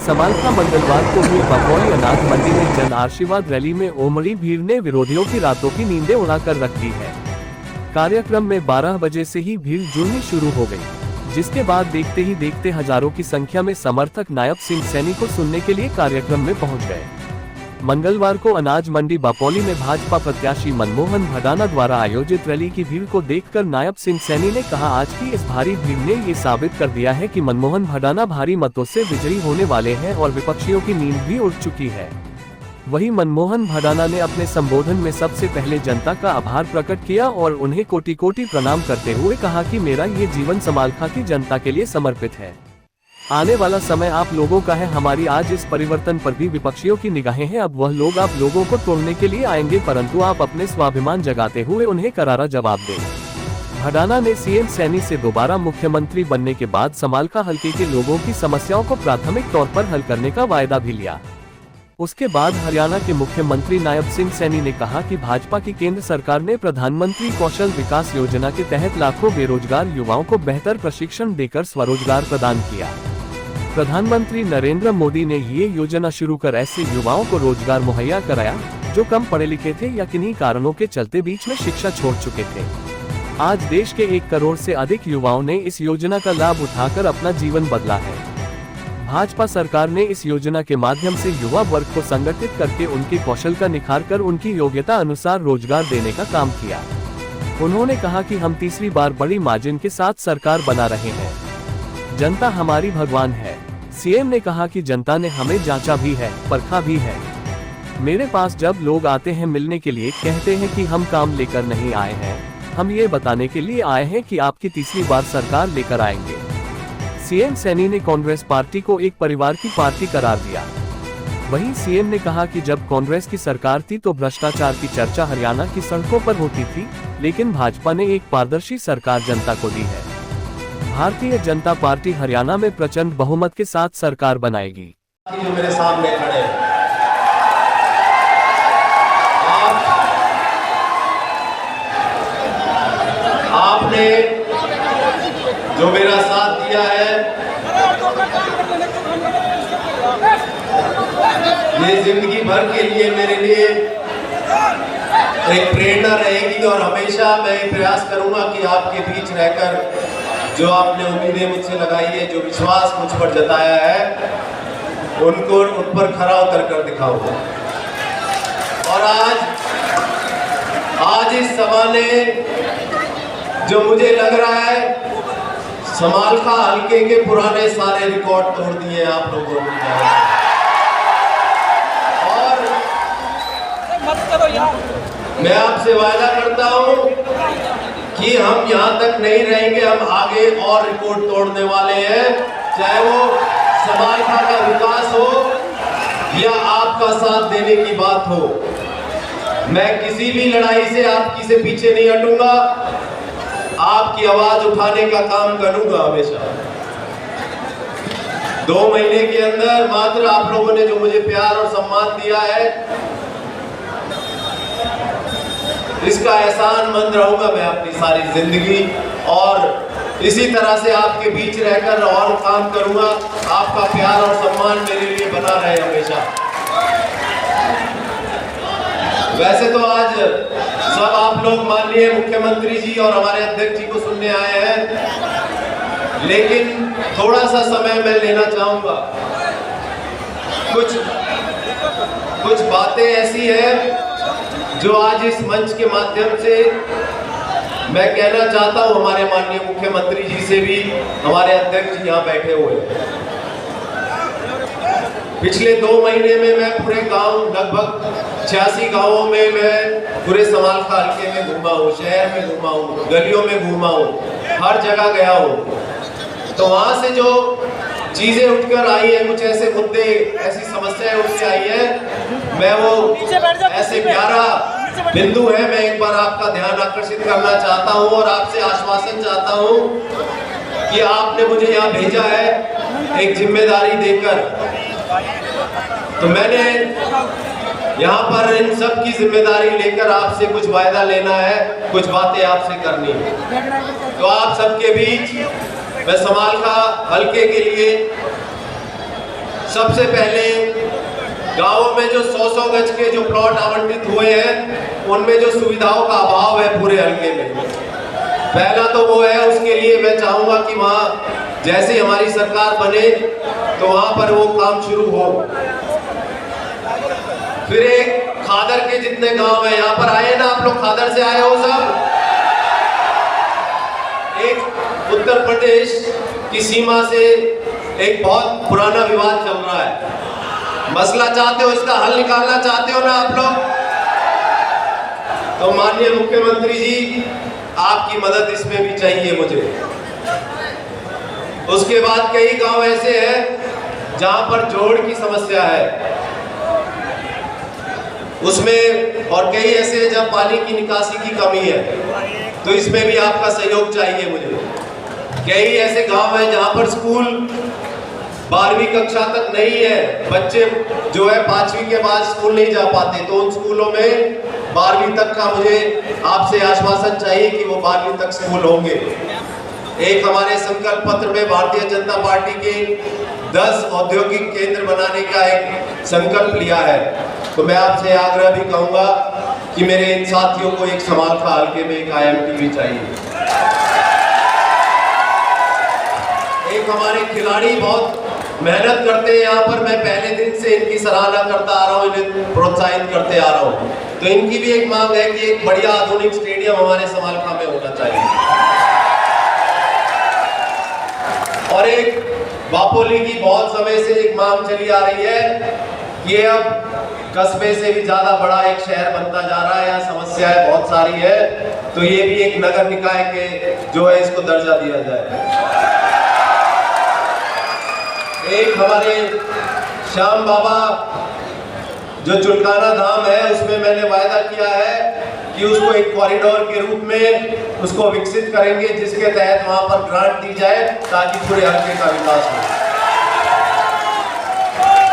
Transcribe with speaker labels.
Speaker 1: समालखा मंगलवार को हुई बकौली अनाज मंडी में जन आशीर्वाद रैली में उमड़ी भीड़ ने विरोधियों की रातों की नींदें उड़ाकर रख दी है। कार्यक्रम में 12 बजे से ही भीड़ जुड़नी शुरू हो गई, जिसके बाद देखते ही देखते हजारों की संख्या में समर्थक नायब सिंह सैनी को सुनने के लिए कार्यक्रम में पहुंच गए। मंगलवार को अनाज मंडी बकौली में भाजपा प्रत्याशी मनमोहन भडाना द्वारा आयोजित रैली की भीड़ को देखकर नायब सिंह सैनी ने कहा, आज की इस भारी भीड़ ने ये साबित कर दिया है कि मनमोहन भडाना भारी मतों से विजयी होने वाले हैं और विपक्षियों की नींद भी उड़ चुकी है। वहीं मनमोहन भडाना ने अपने संबोधन में सबसे पहले जनता का आभार प्रकट किया और उन्हें कोटि कोटि प्रणाम करते हुए कहा कि मेरा ये जीवन समालखा की जनता के लिए समर्पित है। आने वाला समय आप लोगों का है। हमारी आज इस परिवर्तन पर भी विपक्षियों की निगाहें हैं। अब वह लोग आप लोगों को तोड़ने के लिए आएंगे, परंतु आप अपने स्वाभिमान जगाते हुए उन्हें करारा जवाब दें। भडाना ने सीएम सैनी से दोबारा मुख्यमंत्री बनने के बाद समालखा हलके के लोगों की समस्याओं को प्राथमिक तौर पर हल करने का वायदा भी लिया। उसके बाद हरियाणा के मुख्यमंत्री नायब सिंह सैनी ने कहा कि भाजपा की केंद्र सरकार ने प्रधानमंत्री कौशल विकास योजना के तहत लाखों बेरोजगार युवाओं को बेहतर प्रशिक्षण देकर स्वरोजगार प्रदान किया। प्रधानमंत्री नरेंद्र मोदी ने ये योजना शुरू कर ऐसे युवाओं को रोजगार मुहैया कराया जो कम पढ़े लिखे थे या किन्हीं कारणों के चलते बीच में शिक्षा छोड़ चुके थे। आज देश के 1 करोड़ से अधिक युवाओं ने इस योजना का लाभ उठाकर अपना जीवन बदला है। भाजपा सरकार ने इस योजना के माध्यम से युवा वर्ग को संगठित करके उनके कौशल का निखार कर उनकी योग्यता अनुसार रोजगार देने का काम किया। उन्होंने कहा कि हम तीसरी बार बड़ी मार्जिन के साथ सरकार बना रहे हैं। जनता हमारी भगवान है। सीएम ने कहा कि जनता ने हमें जांचा भी है, परखा भी है। मेरे पास जब लोग आते हैं मिलने के लिए, कहते हैं कि हम काम लेकर नहीं आए हैं, हम ये बताने के लिए आए हैं कि आपकी तीसरी बार सरकार लेकर आएंगे। सीएम सैनी ने कांग्रेस पार्टी को एक परिवार की पार्टी करार दिया। वहीं सीएम ने कहा कि जब कांग्रेस की सरकार थी तो भ्रष्टाचार की चर्चा हरियाणा की सड़कों पर होती थी, लेकिन भाजपा ने एक पारदर्शी सरकार जनता को दी है। भारतीय जनता पार्टी हरियाणा में प्रचंड बहुमत के साथ सरकार बनाएगी।
Speaker 2: जो मेरे सामने खड़े हैं, आपने जो मेरा साथ दिया है, ये जिंदगी भर के लिए मेरे लिए एक प्रेरणा रहेगी और हमेशा मैं प्रयास करूंगा कि आपके बीच रहकर जो आपने उम्मीदें मुझसे लगाई है, जो विश्वास मुझ पर जताया है, उन पर खरा उतर कर दिखाऊंगा। और आज इस सभा ने जो मुझे लग रहा है समालखा हलके के पुराने सारे रिकॉर्ड तोड़ दिए आप लोगों ने। और मैं आपसे वादा करता हूं कि हम यहाँ तक नहीं रहेंगे, हम आगे और रिकॉर्ड तोड़ने वाले हैं, चाहे वो समालखा का विकास हो या आपका साथ देने की बात हो। मैं किसी भी लड़ाई से आपकी से पीछे नहीं हटूंगा, आपकी आवाज उठाने का काम करूंगा हमेशा। 2 महीने के अंदर मात्र आप लोगों ने जो मुझे प्यार और सम्मान दिया है, इसका एहसान मंद रहूंगा मैं अपनी सारी जिंदगी, और इसी तरह से आपके बीच रहकर और काम करूंगा। आपका प्यार और सम्मान मेरे लिए बना रहे हमेशा। वैसे तो आज सब आप लोग माननीय मुख्यमंत्री जी और हमारे अध्यक्ष जी को सुनने आए हैं, लेकिन थोड़ा सा समय मैं लेना चाहूंगा। कुछ बातें ऐसी हैं जो आज इस मंच के माध्यम से मैं कहना चाहता हूं हमारे माननीय मुख्यमंत्री जी से भी, हमारे अध्यक्ष जी यहाँ बैठे हुए हैं। पिछले 2 महीने में मैं पूरे गांव, लगभग 86 गांवों में मैं पूरे समालखा हलके में घूमा हूँ, शहर में घूमा हूँ, गलियों में घूमा हूँ, हर जगह गया हूँ। तो वहां से जो चीजें उठकर आई है, कुछ ऐसे मुद्दे, ऐसी समस्याएं उठ के आई है, मैं वो ऐसे 11 बिंदु है, मैं एक बार आपका ध्यान आकर्षित करना चाहता हूं और आपसे आश्वासन चाहता हूं कि आपने मुझे यहाँ भेजा है एक जिम्मेदारी देकर। तो मैंने यहाँ पर इन सब की जिम्मेदारी लेकर आपसे कुछ वायदा लेना है, कुछ बातें आपसे करनी है। तो आप सबके बीच मैं समालखा हलके के लिए सबसे पहले गांवों में जो 100-100 गज के जो प्लॉट आवंटित हुए हैं उनमें जो सुविधाओं का अभाव है पूरे हल्के में, पहला तो वो है। उसके लिए मैं चाहूंगा कि वहाँ जैसे हमारी सरकार बने तो वहां पर वो काम शुरू हो। फिर एक खादर के जितने गांव है, यहाँ पर आए ना आप लोग, खादर से आए हो सब। एक उत्तर प्रदेश की सीमा से एक बहुत पुराना विवाद चल रहा है, मसला चाहते हो, इसका हल निकालना चाहते हो ना आप लोग, तो माननीय मुख्यमंत्री जी आपकी मदद इसमें भी चाहिए मुझे। उसके बाद कई गांव ऐसे हैं जहां पर जोड़ की समस्या है उसमें, और कई ऐसे जब पानी की निकासी की कमी है, तो इसमें भी आपका सहयोग चाहिए मुझे। कई ऐसे गांव हैं जहां पर स्कूल 12वीं कक्षा तक नहीं है, बच्चे जो है 5वीं के बाद स्कूल नहीं जा पाते, तो उन स्कूलों में 12वीं तक का मुझे आपसे आश्वासन चाहिए कि वो 12वीं तक स्कूल होंगे। एक हमारे संकल्प पत्र में भारतीय जनता पार्टी के 10 औद्योगिक केंद्र बनाने का एक संकल्प लिया है, तो मैं आपसे आग्रह भी कहूंगा कि मेरे इन साथियों को एक समालखा हल्के में एक IMT भी चाहिए। एक हमारे खिलाड़ी बहुत मेहनत करते हैं यहाँ पर, मैं पहले दिन से इनकी सराहना करता आ रहा हूँ, इन्हें प्रोत्साहित करते आ रहा हूँ, तो इनकी भी एक मांग है कि एक बढ़िया आधुनिक स्टेडियम हमारे समालखा में होना चाहिए। और एक बापोली की बहुत समय से एक मांग चली आ रही है कि अब कस्बे से भी ज्यादा बड़ा एक शहर बनता जा रहा है, यहाँ समस्याएं बहुत सारी है, तो ये भी एक नगर निकाय के जो है इसको दर्जा दिया जाए। एक हमारे श्याम बाबा जो चुलकाना धाम है, उसमें मैंने वायदा किया है कि उसको एक कॉरिडोर के रूप में उसको विकसित करेंगे, जिसके तहत वहां पर ग्रांट दी जाए ताकि पूरे हल्के का विकास हो।